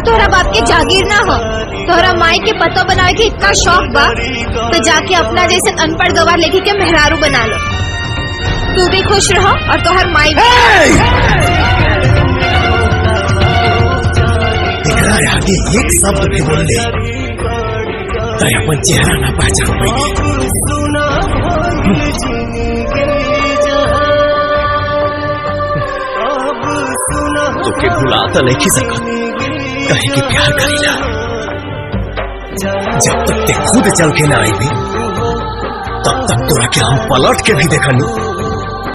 तोहरा बाप के जागीर ना हो। तोहरा माई के पतो बनावे के इतना शौक बा तो जाके अपना जैसे अनपढ़ गवार लेके के मेहरारू बना लो। तू भी खुश रहो और तोहर माई भी। आगे एक शब्द भी बोल ले तो अपन चेहरा ना पहचान पाएगी। तो के भुला तो नहीं सकत कहे कि प्यार करीला। जब तक ते खुद चल के ना आई भी तब तक तोरा के हम पलट के भी देखनी।